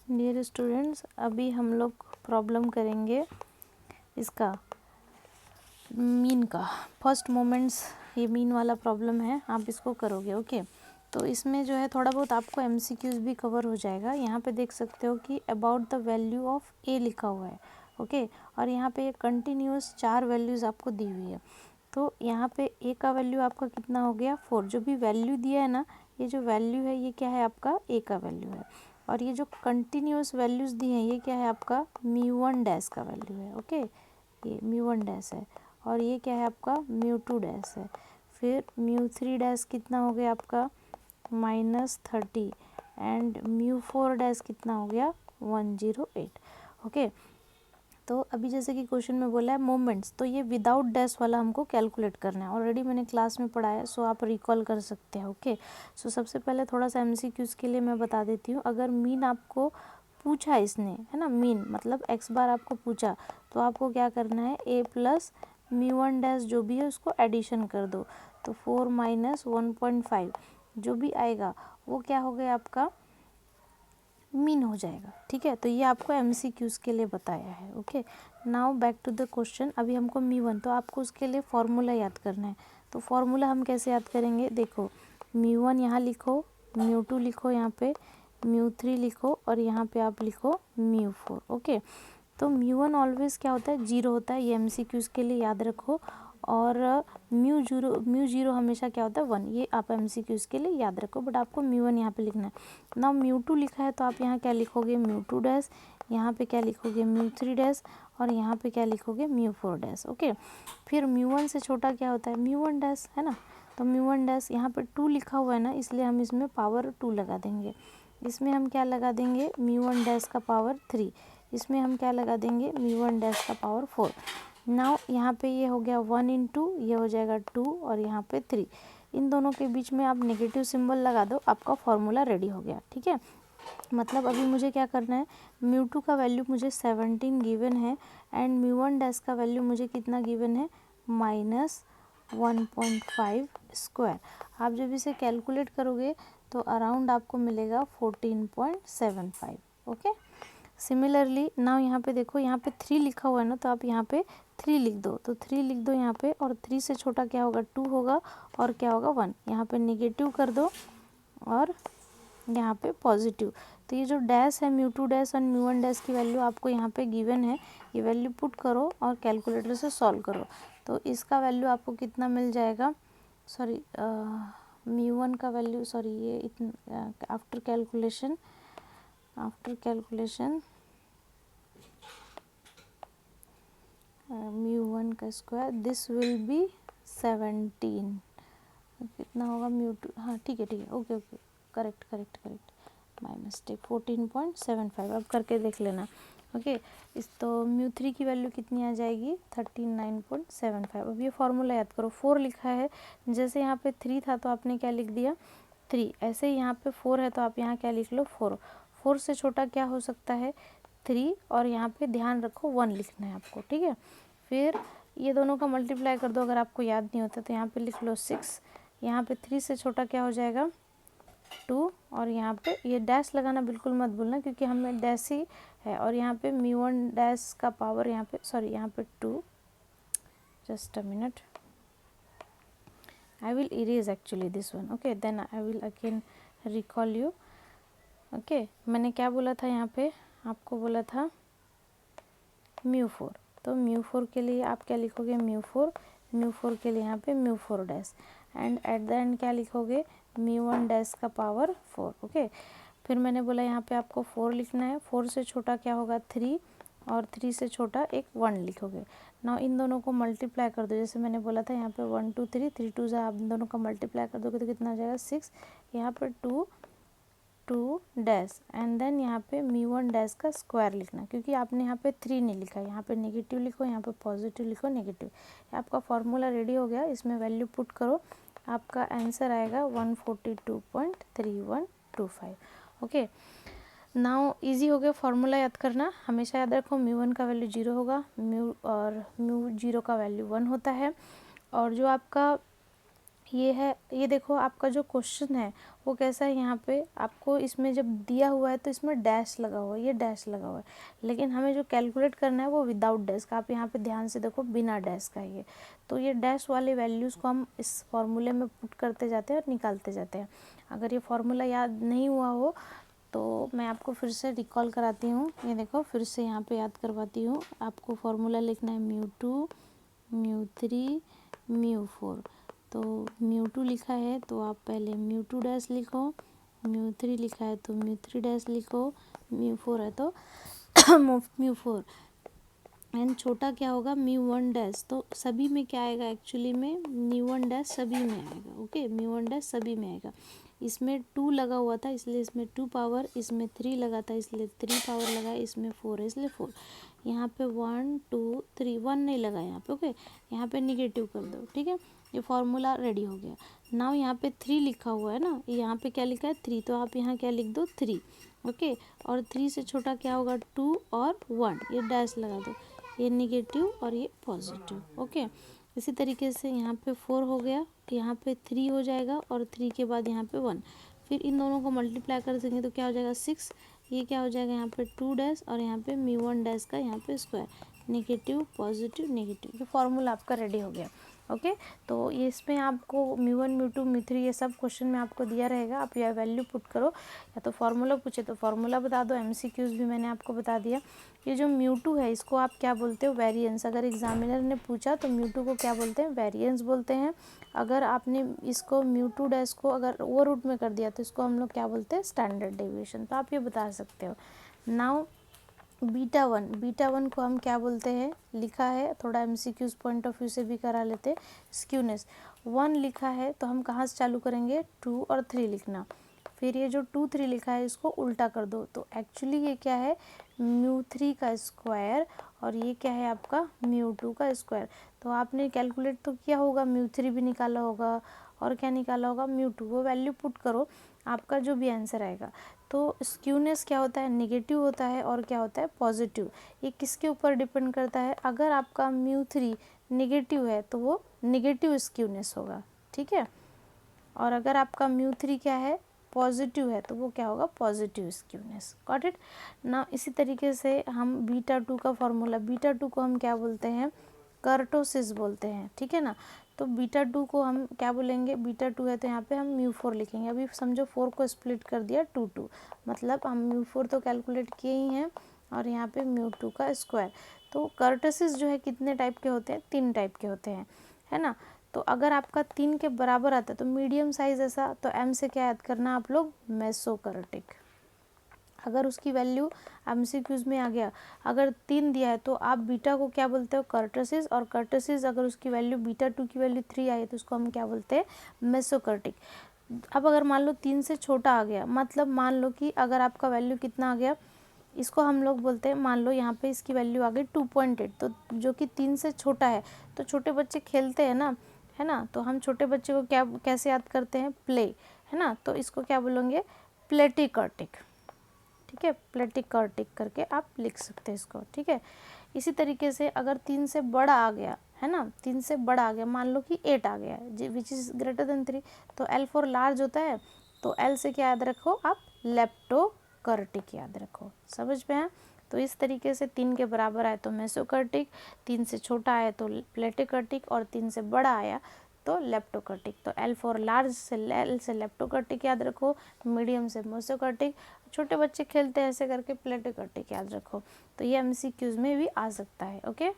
Dear students, अभी हम लोग प्रॉब्लम करेंगे इसका मीन का। फर्स्ट मोमेंट्स, ये मीन वाला प्रॉब्लम है, आप इसको करोगे। ओके, तो इसमें जो है थोड़ा बहुत आपको एमसीक्यूज भी कवर हो जाएगा। यहाँ पे देख सकते हो कि अबाउट द वैल्यू ऑफ ए लिखा हुआ है। ओके, और यहाँ पे ये कंटिन्यूस 4 वैल्यूज़ आपको दी हुई है। तो यहाँ पे ए का वैल्यू आपका कितना हो गया 4। जो भी वैल्यू दिया है ना, ये जो वैल्यू है ये क्या है आपका ए का वैल्यू है। और ये जो कंटिन्यूस वैल्यूज़ दी हैं ये क्या है आपका म्यू1 डैश का वैल्यू है। ओके, ये म्यू1 डैश है और ये क्या है आपका म्यू2 डैश है। फिर म्यू3 डैश कितना हो गया आपका -30 एंड म्यू4 डैश कितना हो गया 108। ओके, तो अभी जैसे कि क्वेश्चन में बोला है मोमेंट्स, तो ये विदाउट डैश वाला हमको कैलकुलेट करना है। ऑलरेडी मैंने क्लास में पढ़ाया है, सो आप रिकॉल कर सकते हैं। ओके, सो सबसे पहले थोड़ा सा एमसीक्यूज के लिए मैं बता देती हूँ। अगर मीन आपको पूछा इसने, है ना, मीन मतलब एक्स बार आपको पूछा, तो आपको क्या करना है ए प्लस म्यू1 डैश जो भी है उसको एडिशन कर दो। तो 4 - 1.5 जो भी आएगा वो क्या हो गया आपका मीन हो जाएगा। ठीक है, तो ये आपको एमसीक्यूज के लिए बताया है। Okay, now back to the question. अभी हमको म्यू1, तो आपको उसके लिए फॉर्मूला याद करना है। तो फॉर्मूला हम कैसे याद करेंगे, देखो म्यू1 यहाँ लिखो, म्यू2 लिखो, यहाँ पे म्यू3 लिखो और यहाँ पे आप लिखो म्यू4। ओके, तो म्यू1 ऑलवेज क्या होता है 0 होता है, ये एमसीक्यूज के लिए याद रखो। और म्यू जीरो हमेशा क्या होता है 1, ये आप एमसीक्यूज के लिए याद रखो, बट आपको म्यू1 यहाँ पे लिखना है ना। म्यू2 लिखा है तो आप यहाँ क्या लिखोगे म्यू2 डैश, यहाँ पे क्या लिखोगे म्यू3 डैश और यहाँ पे क्या लिखोगे म्यू4 डैश। ओके, फिर म्यू1 से छोटा क्या होता है म्यू1 डैश, है ना। तो म्यू1 डैश यहाँ पे 2 लिखा हुआ है ना, इसलिए हम इसमें पावर 2 लगा देंगे। इसमें हम क्या लगा देंगे म्यू1 डैश का पावर 3, इसमें हम क्या लगा देंगे म्यू1 डैश का पावर 4। नाउ यहाँ पे ये हो गया 1 × ये हो जाएगा 2 और यहाँ पे 3। इन दोनों के बीच में आप नेगेटिव सिंबल लगा दो, आपका फॉर्मूला रेडी हो गया। ठीक है, मतलब अभी मुझे क्या करना है, म्यू2 का वैल्यू मुझे 17 गिवन है एंड म्यू1 डैश का वैल्यू मुझे कितना गिवन है -1.5 स्क्वायर। आप जब इसे कैलकुलेट करोगे तो अराउंड आपको मिलेगा 14.75। ओके, सिमिलरली नाउ यहाँ पे देखो, यहाँ पे 3 लिखा हुआ है ना, तो आप यहाँ पे 3 लिख दो। तो 3 लिख दो यहाँ पे, और 3 से छोटा क्या होगा 2 होगा और क्या होगा 1। यहाँ पे नेगेटिव कर दो और यहाँ पे पॉजिटिव। तो ये जो डैश है म्यू2 डैश और म्यू1 डैश की वैल्यू आपको यहाँ पे गिवन है, ये वैल्यू पुट करो और कैलकुलेटर से सॉल्व करो। तो इसका वैल्यू आपको कितना मिल जाएगा, सॉरी म्यू1 का वैल्यू, सॉरी ये इतना आफ्टर कैलकुलेशन म्यू1 का स्क्वायर दिस विल बी 17। कितना होगा म्यू2, हाँ ठीक है ओके, करेक्ट, माय मिस्टेक, 14.75। अब करके देख लेना। ओके, इस तो म्यू3 की वैल्यू कितनी आ जाएगी 39.75। अब ये फॉर्मूला याद करो, 4 लिखा है, जैसे यहाँ पे 3 था तो आपने क्या लिख दिया 3, ऐसे ही यहाँ पे 4 है तो आप यहाँ क्या लिख लो 4 से छोटा क्या हो सकता है 3, और यहाँ पे ध्यान रखो 1 लिखना है आपको। ठीक है, फिर ये दोनों का मल्टीप्लाई कर दो, अगर आपको याद नहीं होता तो यहाँ पे लिख लो 6। यहाँ पे 3 से छोटा क्या हो जाएगा 2, और यहाँ पे ये डैश लगाना बिल्कुल मत भूलना क्योंकि हमें डैश ही है। और यहाँ पे म्यू1 डैश का पावर यहाँ पे, सॉरी यहाँ पे 2, just a minute, I will erase actually this one. Okay, then I will again recall you. Okay, मैंने क्या बोला था यहाँ पे, आपको बोला था म्यू4, तो म्यू4 के लिए आप क्या लिखोगे म्यू4 के लिए यहाँ पे म्यू4 dash, and at the end क्या लिखोगे म्यू1 डैश का पावर 4। ओके, फिर मैंने बोला यहाँ पे आपको 4 लिखना है, 4 से छोटा क्या होगा 3, और 3 से छोटा एक 1 लिखोगे। नाउ इन दोनों को मल्टीप्लाई कर दो, जैसे मैंने बोला था यहाँ पे 1 2 3, 3 2 आप इन दोनों का मल्टीप्लाई कर दोगे तो कितना हो जाएगा 6। यहाँ पर 2 डैश एंड देन यहाँ पे म्यू1 डैश का स्क्वायर लिखना, क्योंकि आपने यहाँ पे 3 नहीं लिखा, यहाँ पे नेगेटिव लिखो, यहाँ पे पॉजिटिव लिखो, नेगेटिव। आपका फॉर्मूला रेडी हो गया, इसमें वैल्यू पुट करो, आपका आंसर आएगा 142.3125। ओके, नाउ इजी हो गया फॉर्मूला याद करना। हमेशा याद रखो म्यू1 का वैल्यू 0 होगा, म्यू0 का वैल्यू 1 होता है। और जो आपका ये है, ये देखो आपका जो क्वेश्चन है वो कैसा है, यहाँ पे आपको इसमें जब दिया हुआ है तो इसमें डैश लगा हुआ है, ये डैश लगा हुआ है, लेकिन हमें जो कैलकुलेट करना है वो विदाउट डैश का। आप यहाँ पे ध्यान से देखो, बिना डैश का ये, तो ये डैश वाले वैल्यूज़ को हम इस फॉर्मूले में पुट करते जाते हैं और निकालते जाते हैं। अगर ये फॉर्मूला याद नहीं हुआ हो तो मैं आपको फिर से रिकॉल कराती हूँ। ये देखो, फिर से यहाँ पे याद करवाती हूँ। आपको फॉर्मूला लिखना है μ2 μ3 μ4। तो μ2 लिखा है तो आप पहले μ2 डैश लिखो, μ3 लिखा है तो μ3 डैश लिखो, μ4 है तो μ4, एंड छोटा क्या होगा, μ1 डैश। तो सभी में क्या आएगा, एक्चुअली में μ1 डैश सभी में आएगा। ओके, μ1 डैश सभी में आएगा। इसमें 2 लगा हुआ था इसलिए इसमें 2 पावर, इसमें 3 लगा था इसलिए 3 पावर लगा, इसमें 4 है इसलिए 4। यहाँ पे 1 2 3, 1 नहीं लगा यहाँ पे। ओके, यहाँ पे निगेटिव कर दो, ठीक है। ये फॉर्मूला रेडी हो गया। नाउ यहाँ पे 3 लिखा हुआ है ना, यहाँ पे क्या लिखा है 3, तो आप यहाँ क्या लिख दो 3। ओके, और 3 से छोटा क्या होगा 2 और 1, ये डैश लगा दो, ये निगेटिव और ये पॉजिटिव। ओके, इसी तरीके से यहाँ पे 4 हो गया, यहाँ पे 3 हो जाएगा और 3 के बाद यहाँ पे 1, फिर इन दोनों को मल्टीप्लाई कर देंगे तो क्या हो जाएगा 6। ये क्या हो जाएगा यहाँ पे 2 डैश और यहाँ पे μ1 डैश का यहाँ पे स्क्वायर, नेगेटिव पॉजिटिव नेगेटिव। ये फॉर्मूला आपका रेडी हो गया। ओके, तो ये इसमें आपको μ1 μ2 μ3 ये सब क्वेश्चन में आपको दिया रहेगा। आप यह वैल्यू पुट करो, या तो फार्मूला पूछे तो फार्मूला बता दो, MCQs भी मैंने आपको बता दिया। ये जो μ2 है इसको आप क्या बोलते हो, वेरिएंस। अगर एग्जामिनर ने पूछा तो μ2 को क्या बोलते हैं, वेरिएंस बोलते हैं। अगर आपने इसको μ2 डैश को अगर ओवर रूट में कर दिया तो इसको हम लोग क्या बोलते हैं, स्टैंडर्ड डेविएशन। तो आप ये बता सकते हो। नाउ बीटा वन को हम क्या बोलते हैं, लिखा है, थोड़ा MCQs पॉइंट ऑफ व्यू से भी करा लेते। स्क्यूनेस 1 लिखा है तो हम कहाँ से चालू करेंगे, 2 और 3 लिखना। फिर ये जो 2 3 लिखा है इसको उल्टा कर दो, तो एक्चुअली ये क्या है, μ3 का स्क्वायर और ये क्या है आपका μ2 का स्क्वायर। तो आपने कैलकुलेट तो किया होगा, μ3 भी निकाला होगा और क्या निकाला होगा, μ2। वो वैल्यू पुट करो, आपका जो भी आंसर आएगा। तो स्क्यूनेस क्या होता है, नेगेटिव होता है और क्या होता है, पॉजिटिव। ये किसके ऊपर डिपेंड करता है, अगर आपका μ3 नेगेटिव है तो वो नेगेटिव स्क्यूनेस होगा, ठीक है। और अगर आपका μ3 क्या है, पॉजिटिव है, तो वो क्या होगा, पॉजिटिव स्क्यूनेस। गॉट इट ना। इसी तरीके से हम β2 का फॉर्मूला, β2 को हम क्या बोलते हैं, कर्टोसिस बोलते हैं, ठीक है ना। तो β2 को हम क्या बोलेंगे, β2 है तो यहाँ पे हम μ4 लिखेंगे। अभी समझो 4 को स्प्लिट कर दिया 2 मतलब हम μ4 तो कैलकुलेट किए ही हैं और यहाँ पे μ2 का स्क्वायर। तो कर्टोसिस जो है कितने टाइप के होते हैं, 3 टाइप के होते हैं, है ना। तो अगर आपका 3 के बराबर आता है तो मीडियम साइज ऐसा, तो M से क्या याद करना आप लोग, मेसोकर्टिक। अगर उसकी वैल्यू MCQs में आ गया, अगर 3 दिया है तो आप बीटा को क्या बोलते हो, कर्टोसिस। और कर्टोसिस अगर उसकी वैल्यू β2 की वैल्यू 3 आई है तो उसको हम क्या बोलते हैं, मेसोकर्टिक। अब अगर मान लो 3 से छोटा आ गया, मतलब मान लो कि अगर आपका वैल्यू कितना आ गया, इसको हम लोग बोलते हैं, मान लो यहाँ पे इसकी वैल्यू आ गई 2.8, तो जो कि 3 से छोटा है। तो छोटे बच्चे खेलते हैं ना, है ना, तो हम छोटे बच्चे को क्या कैसे याद करते हैं, प्ले, है ना। तो इसको क्या बोलेंगे, प्लेटिकर्टिक, ठीक है, प्लेटिकर्टिक करके आप लिख सकते हैं इसको, ठीक है। इसी तरीके से अगर 3 से बड़ा आ गया, है ना, 3 से बड़ा आ गया, मान लो कि 8 आ गया है, विच इज़ ग्रेटर देन 3, तो L फॉर लार्ज होता है। तो L से क्या याद रखो आप, लेप्टोकर्टिक याद रखो, समझ में है। तो इस तरीके से 3 के बराबर आए तो मेसोकर्टिक, 3 से छोटा आया तो प्लेटिकर्टिक और 3 से बड़ा आया तो लेप्टोकर्टिक। तो L फॉर लार्ज से L से लेप्टोकर्टिक याद रखो, मीडियम से मेसोकर्टिक, छोटे बच्चे खेलते हैं ऐसे करके प्लेटिकर्टिक याद रखो। तो ये MCQs में भी आ सकता है। ओके।